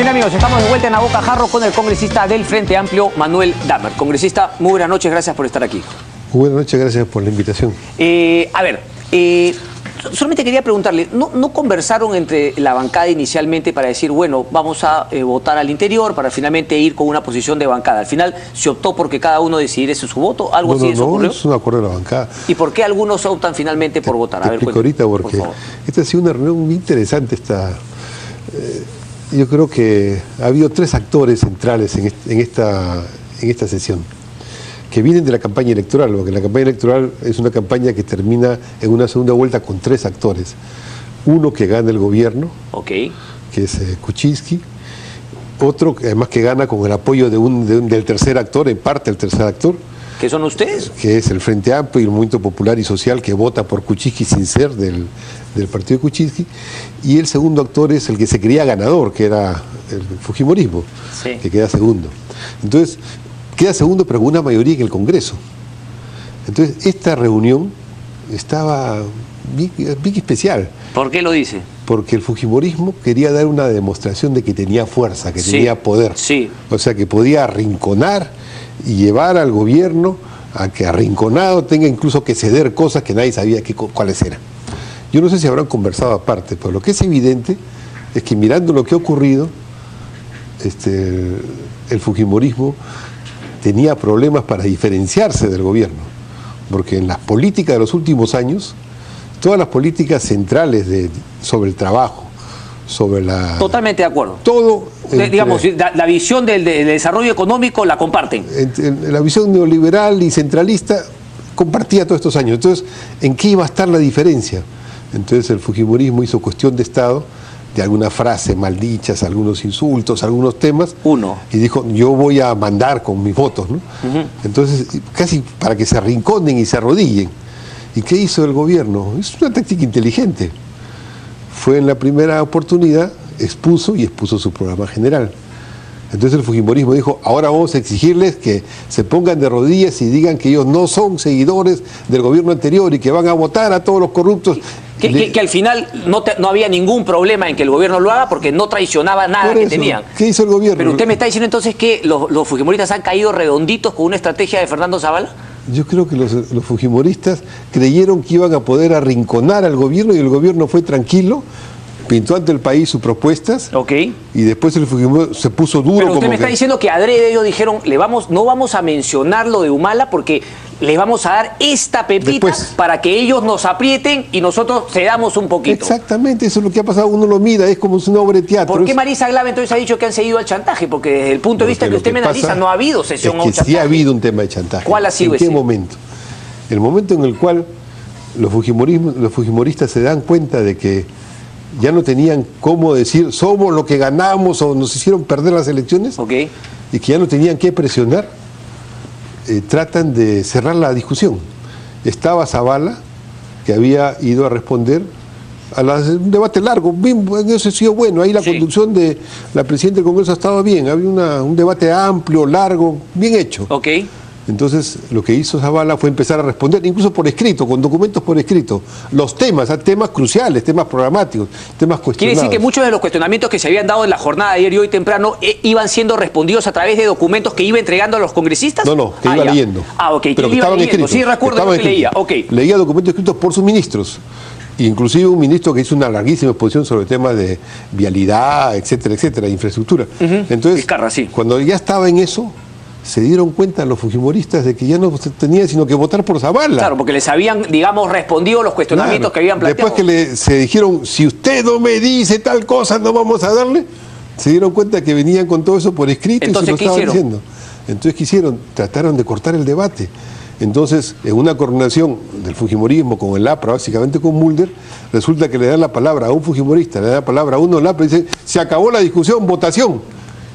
Bien, amigos, estamos de vuelta en La Boca Jarro con el congresista del Frente Amplio, Manuel Damer. Congresista, muy buenas noches, gracias por estar aquí. Buenas noches, gracias por la invitación. Solamente quería preguntarle, ¿no conversaron entre la bancada inicialmente para decir, bueno, vamos a votar al interior para finalmente ir con una posición de bancada? Al final se optó porque cada uno decidiese su voto, ¿algo así eso ocurrió? No, es un acuerdo de la bancada. ¿Y por qué algunos optan finalmente por votar? Te explico ahorita porque esta ha sido una reunión muy interesante. Yo creo que ha habido tres actores centrales en esta sesión, que vienen de la campaña electoral, porque la campaña electoral es una campaña que termina en una segunda vuelta con tres actores. Uno que gana el gobierno, que es Kuczynski, otro además que gana con el apoyo del tercer actor, en parte el tercer actor. ¿Qué son ustedes? Que es el Frente Amplio y el Movimiento Popular y Social, que vota por Kuczynski sin ser del partido de Kuczynski. Y el segundo actor es el que se creía ganador, que era el Fujimorismo, que queda segundo. Entonces, queda segundo pero con una mayoría en el Congreso. Entonces, esta reunión estaba bien especial. ¿Por qué lo dice? Porque el Fujimorismo quería dar una demostración de que tenía fuerza, que tenía poder. O sea, que podía arrinconar y llevar al gobierno a que arrinconado tenga incluso que ceder cosas que nadie sabía cuáles eran. Yo no sé si habrán conversado aparte, pero lo que es evidente es que mirando lo que ha ocurrido, el Fujimorismo tenía problemas para diferenciarse del gobierno, porque en las políticas de los últimos años, todas las políticas centrales sobre el trabajo, sobre la... Totalmente de acuerdo. Todo... digamos, la visión del desarrollo económico la comparten. La visión neoliberal y centralista compartía todos estos años. Entonces, ¿en qué iba a estar la diferencia? Entonces el Fujimorismo hizo cuestión de Estado de algunas frases maldichas, algunos insultos, algunos temas. Y dijo, yo voy a mandar con mis votos, ¿no? Entonces, casi para que se arrinconen y se arrodillen. ¿Y qué hizo el gobierno? Es una táctica inteligente. Fue en la primera oportunidad, expuso su programa general. Entonces el Fujimorismo dijo, ahora vamos a exigirles que se pongan de rodillas y digan que ellos no son seguidores del gobierno anterior y que van a votar a todos los corruptos. Que al final no había ningún problema en que el gobierno lo haga porque no traicionaba nada que tenían. ¿Qué hizo el gobierno? Pero usted me está diciendo entonces que los fujimoristas han caído redonditos con una estrategia de Fernando Zavala. Yo creo que los fujimoristas creyeron que iban a poder arrinconar al gobierno y el gobierno fue tranquilo, pintó ante el país sus propuestas y después el Fujimorismo se puso duro. Pero usted me está diciendo que adrede ellos dijeron, no vamos a mencionar lo de Humala porque les vamos a dar esta pepita para que ellos nos aprieten y nosotros cedamos un poquito. Exactamente, eso es lo que ha pasado, uno lo mira, es como una obra de teatro. ¿Por qué Marisa Glave entonces ha dicho que han seguido al chantaje? Porque desde el punto de vista que usted me analiza no ha habido sesión a un chantaje. Sí ha habido un tema de chantaje. ¿Cuál ha sido ese? ¿En qué momento? El momento en el cual los fujimoristas se dan cuenta de que ya no tenían cómo decir somos lo que ganamos o nos hicieron perder las elecciones y que ya no tenían que presionar, tratan de cerrar la discusión. Estaba Zavala, que había ido a responder a un debate largo, bien, eso ha sido bueno, ahí la conducción de la presidenta del Congreso ha estado bien, había un debate amplio, largo, bien hecho. Entonces, lo que hizo Zavala fue empezar a responder, incluso por escrito, con documentos por escrito, los temas cruciales, temas programáticos, temas cuestionados. ¿Quiere decir que muchos de los cuestionamientos que se habían dado en la jornada de ayer y hoy temprano iban siendo respondidos a través de documentos que iba entregando a los congresistas? No, que iba leyendo. Pero que estaban escritos. Sí, recuerdo que leía. Leía documentos escritos por sus ministros. Inclusive un ministro que hizo una larguísima exposición sobre temas de vialidad, etcétera, infraestructura. Entonces, cuando ya estaba en eso, se dieron cuenta los fujimoristas de que ya no tenían sino que votar por Zavala. Claro, porque les habían, digamos, respondido los cuestionamientos que habían planteado. Después que se dijeron, si usted no me dice tal cosa, no vamos a darle, se dieron cuenta que venían con todo eso por escrito. Entonces, y se lo estaban diciendo. Entonces, ¿qué hicieron? Trataron de cortar el debate. Entonces, en una coordinación del fujimorismo con el APRA, básicamente con Mulder, resulta que le dan la palabra a un fujimorista, le dan la palabra a uno del APRA y dice, se acabó la discusión, votación.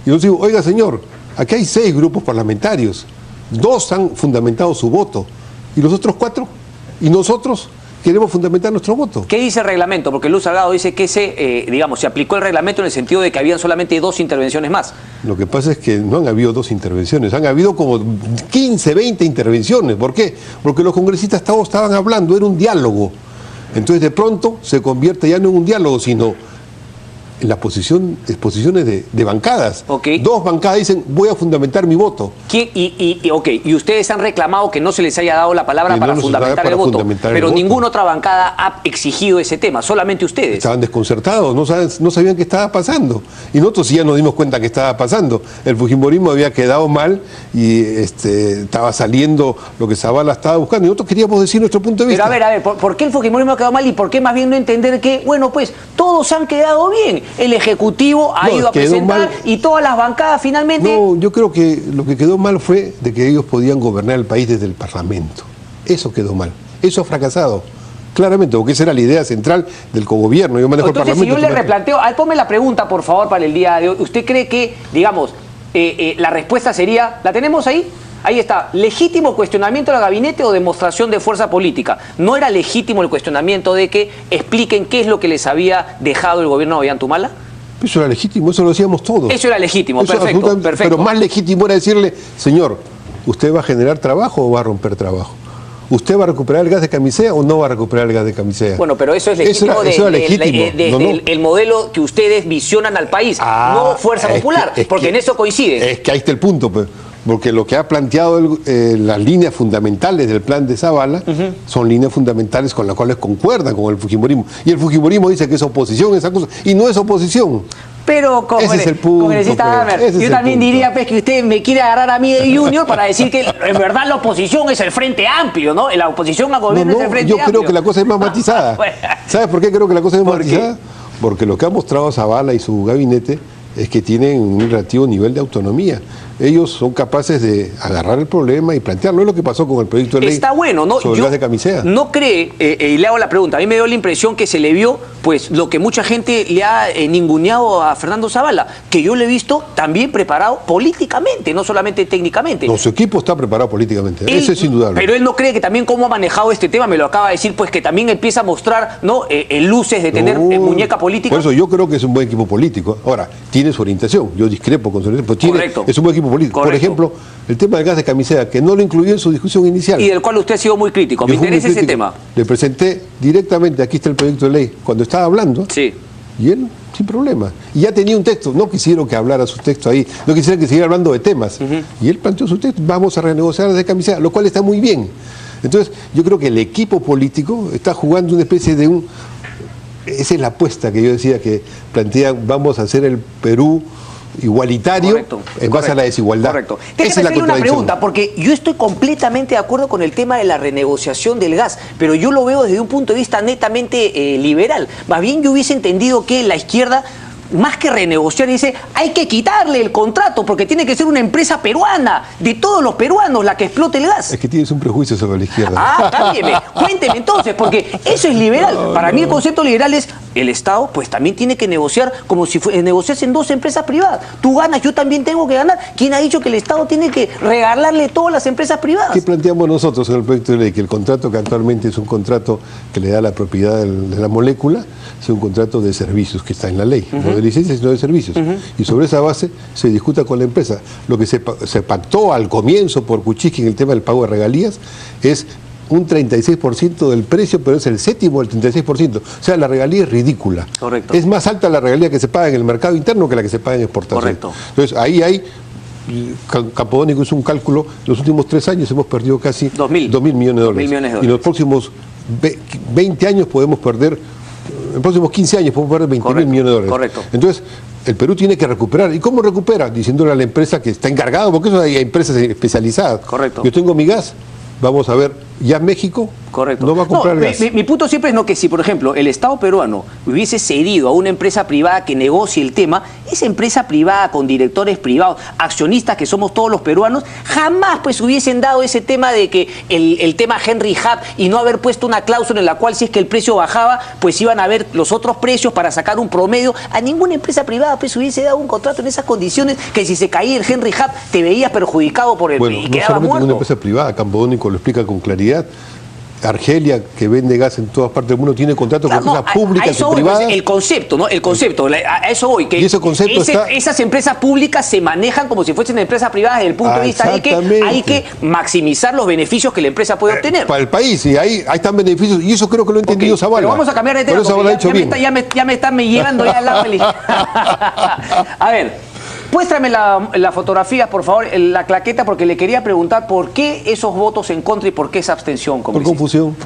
Y yo digo, oiga señor, aquí hay 6 grupos parlamentarios, 2 han fundamentado su voto, ¿y los otros 4? ¿Y nosotros queremos fundamentar nuestro voto? ¿Qué dice el reglamento? Porque Luz Salgado dice que se aplicó el reglamento en el sentido de que habían solamente 2 intervenciones más. Lo que pasa es que no han habido 2 intervenciones, han habido como 15, 20 intervenciones. ¿Por qué? Porque los congresistas todos estaban hablando, era un diálogo. Entonces de pronto se convierte ya no en un diálogo, sino en las posiciones de bancadas. Okay. Dos bancadas dicen, voy a fundamentar mi voto. Y ustedes han reclamado que no se les haya dado la palabra para fundamentar el voto, pero ninguna otra bancada ha exigido ese tema, solamente ustedes. Estaban desconcertados, no sabían qué estaba pasando. Y nosotros sí ya nos dimos cuenta que estaba pasando. El fujimorismo había quedado mal y estaba saliendo lo que Zavala estaba buscando. Y nosotros queríamos decir nuestro punto de vista. Pero a ver, ¿por qué el fujimorismo ha quedado mal y por qué más bien no entender que, bueno, pues todos han quedado bien? El Ejecutivo ha ido a presentar mal, y todas las bancadas finalmente... No, yo creo que lo que quedó mal fue de que ellos podían gobernar el país desde el Parlamento. Eso quedó mal. Eso ha fracasado. Claramente, porque esa era la idea central del cogobierno. Yo manejo Entonces, el Parlamento. Si yo le replanteo, ponme la pregunta, por favor, para el día de hoy. ¿Usted cree que, digamos, la respuesta sería, la tenemos ahí? Ahí está, ¿legítimo cuestionamiento del gabinete o demostración de fuerza política? ¿No era legítimo el cuestionamiento de que expliquen qué es lo que les había dejado el gobierno de Ollantumala? Eso era legítimo, eso lo decíamos todos. Eso era legítimo, eso perfecto. Pero más legítimo era decirle, señor, ¿usted va a generar trabajo o va a romper trabajo? ¿Usted va a recuperar el gas de Camisea o no va a recuperar el gas de Camisea? Bueno, pero eso es legítimo desde el modelo que ustedes visionan al país, no Fuerza Popular, porque en eso coinciden. Es que ahí está el punto, pues. Porque lo que ha planteado las líneas fundamentales del plan de Zavala son líneas fundamentales con las cuales concuerdan con el fujimorismo. Y el fujimorismo dice que es oposición, esa cosa, y no es oposición. Pero, congresista Damer, yo también diría pues, que usted me quiere agarrar a mí de Junior para decir que en verdad la oposición es el Frente Amplio, ¿no? La oposición al gobierno es el Frente Amplio. Yo creo que la cosa es más matizada. ¿Sabes por qué creo que la cosa es más matizada? Porque lo que ha mostrado Zavala y su gabinete es que tienen un relativo nivel de autonomía. Ellos son capaces de agarrar el problema y plantearlo. Es lo que pasó con el proyecto de ley. Está bueno, ¿no? Sobre el gas de Camisea. ¿No cree, y le hago la pregunta, a mí me dio la impresión que se le vio, pues, lo que mucha gente le ha ninguneado a Fernando Zavala, que yo le he visto también preparado políticamente, no solamente técnicamente? No, su equipo está preparado políticamente, eso es indudable. Pero él no cree que también cómo ha manejado este tema, me lo acaba de decir, pues que también empieza a mostrar, ¿no? Luces de tener muñeca política. Por eso yo creo que es un buen equipo político. Ahora, tiene su orientación, yo discrepo con su orientación, pero Correcto. Es un buen equipo político. Correcto. Por ejemplo, el tema del gas de Camisea, que no lo incluyó en su discusión inicial. Y del cual usted ha sido muy crítico. Me interesa ese tema. Le presenté directamente, aquí está el proyecto de ley, cuando estaba hablando, sí. Y él, sin problema. Y ya tenía un texto, no quisieron que hablara su texto ahí, no quisieron que siguiera hablando de temas. Y él planteó su texto, vamos a renegociar gas de Camisea, lo cual está muy bien. Entonces, yo creo que el equipo político está jugando una especie de un... Esa es la apuesta que yo decía que plantean, vamos a hacer el Perú igualitario en base a la desigualdad. Correcto. Déjeme hacerle una pregunta, porque yo estoy completamente de acuerdo con el tema de la renegociación del gas, pero yo lo veo desde un punto de vista netamente liberal. Más bien yo hubiese entendido que la izquierda, más que renegociar, dice, hay que quitarle el contrato porque tiene que ser una empresa peruana, de todos los peruanos, la que explote el gas. Es que tienes un prejuicio sobre la izquierda. Cámbieme, cuénteme entonces, porque eso es liberal. Para mí el concepto liberal es, el Estado pues también tiene que negociar como si negociasen dos empresas privadas. Tú ganas, yo también tengo que ganar. ¿Quién ha dicho que el Estado tiene que regalarle todas las empresas privadas? ¿Qué planteamos nosotros en el proyecto de ley? Que el contrato que actualmente es un contrato que le da la propiedad de la molécula, es un contrato de servicios que está en la ley, no de licencias sino de servicios. Y sobre esa base se discuta con la empresa. Lo que se pactó al comienzo por Kuczynski en el tema del pago de regalías es un 36% del precio, pero es el séptimo del 36%. O sea, la regalía es ridícula. Correcto. Es más alta la regalía que se paga en el mercado interno que la que se paga en exportación. Correcto. Entonces, ahí hay... Campodónico hizo un cálculo, en los últimos 3 años hemos perdido casi 2.000 millones de dólares. Y en los próximos 20 años podemos perder, en los próximos 15 años podemos perder 20.000 millones de dólares. Correcto. Entonces, el Perú tiene que recuperar. ¿Y cómo recupera? Diciéndole a la empresa que está encargada, porque eso hay empresas especializadas. Correcto. Yo tengo mi gas, vamos a ver, ya México no va a comprar gas. Mi punto siempre es que si, por ejemplo, el Estado peruano hubiese cedido a una empresa privada que negocie el tema, esa empresa privada con directores privados, accionistas que somos todos los peruanos, jamás pues hubiesen dado ese tema de que el tema Henry Hub y no haber puesto una cláusula en la cual si es que el precio bajaba, pues iban a ver los otros precios para sacar un promedio. A ninguna empresa privada pues hubiese dado un contrato en esas condiciones que si se caía el Henry Hub te veías perjudicado por el bueno, y no quedaba solamente muerto. una empresa privada, Campodónico lo explica con claridad. Argelia, que vende gas en todas partes del mundo, tiene contratos con empresas públicas y voy, privadas. Pues, el concepto, ¿no? El concepto, a eso voy. Que y ese concepto esas empresas públicas se manejan como si fuesen empresas privadas desde el punto de vista de que hay que maximizar los beneficios que la empresa puede obtener. Para el país, y ahí están beneficios, y eso creo que lo ha entendido Zavala. Pero vamos a cambiar de tema, ya me están llevando ya al lado del... A ver... Muéstrame la fotografía, por favor, la claqueta, porque le quería preguntar por qué esos votos en contra y por qué esa abstención. Por confusión,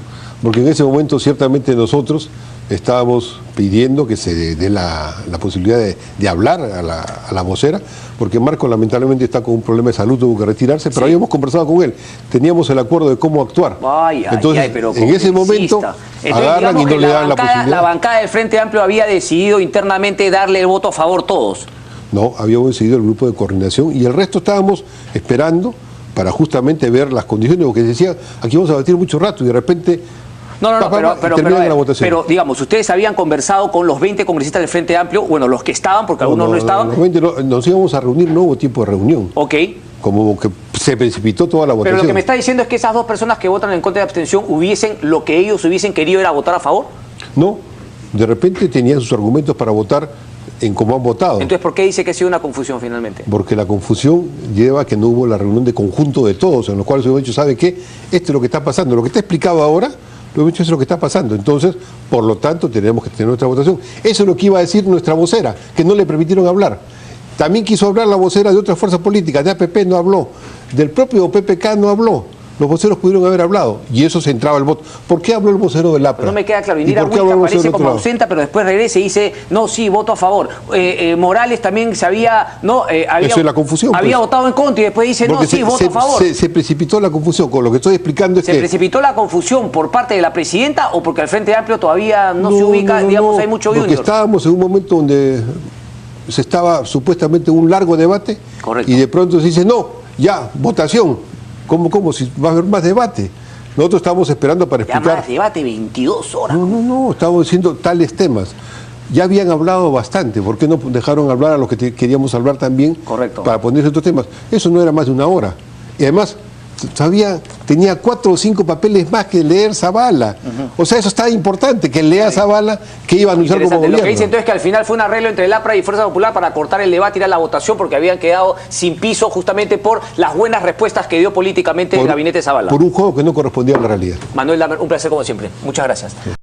porque en ese momento ciertamente nosotros estábamos pidiendo que se dé la posibilidad de hablar a la vocera, porque Marco lamentablemente está con un problema de salud, tuvo que retirarse, pero habíamos conversado con él, teníamos el acuerdo de cómo actuar. Entonces, pero en ese momento agarran y no le dan la posibilidad. La bancada del Frente Amplio había decidido internamente darle el voto a favor todos. No, habíamos decidido el grupo de coordinación y el resto estábamos esperando para justamente ver las condiciones, porque decía, aquí vamos a debatir mucho rato y de repente... Pero digamos, ustedes habían conversado con los 20 congresistas del Frente Amplio, bueno, los que estaban, porque algunos no estaban. Los 20 nos íbamos a reunir, no hubo tiempo de reunión. Ok. Como que se precipitó toda la votación. Pero lo que me está diciendo es que esas dos personas que votan en contra de abstención lo que ellos hubiesen querido era votar a favor. No, de repente tenían sus argumentos para votar en cómo han votado. Entonces, ¿por qué dice que ha sido una confusión finalmente? Porque la confusión lleva a que no hubo la reunión de conjunto de todos, en los cuales hemos dicho, ¿sabe qué? Esto es lo que está pasando. Lo que está explicado ahora, lo hemos dicho, es lo que está pasando. Entonces, por lo tanto, tenemos que tener nuestra votación. Eso es lo que iba a decir nuestra vocera, que no le permitieron hablar. También quiso hablar la vocera de otras fuerzas políticas, de APP no habló, del propio PPK no habló. Los voceros pudieron haber hablado y eso se entraba el voto. ¿Por qué habló el vocero del APRA? No me queda claro. Indira Huesca aparece como ausenta, pero después regresa y dice, no, sí, voto a favor. Morales también se había... Eso es la confusión. Había votado en contra y después dice, no, sí, voto a favor. Se precipitó la confusión. Con lo que estoy explicando es que... ¿Se precipitó la confusión por parte de la presidenta o porque el Frente Amplio todavía no se ubica, digamos, hay mucho junior? Porque estábamos en un momento donde se estaba supuestamente en un largo debate. Correcto. Y de pronto se dice, no, ya, votación. ¿Cómo? Si va a haber más debate. Nosotros estábamos esperando para explicar... Ya más debate, 22 horas. No, estábamos diciendo tales temas. Ya habían hablado bastante, ¿por qué no dejaron hablar a los que queríamos hablar también? Correcto. Para ponerse otros temas. Eso no era más de una hora. Y además, tenía 4 o 5 papeles más que leer Zavala. O sea, eso está importante, que lea Zavala, que iba a anunciar como gobierno. Lo que dice entonces es que al final fue un arreglo entre el APRA y Fuerza Popular para cortar el debate y ir a la votación porque habían quedado sin piso justamente por las buenas respuestas que dio políticamente el gabinete Zavala. Por un juego que no correspondía a la realidad. Manuel Dahmer, un placer como siempre. Muchas gracias.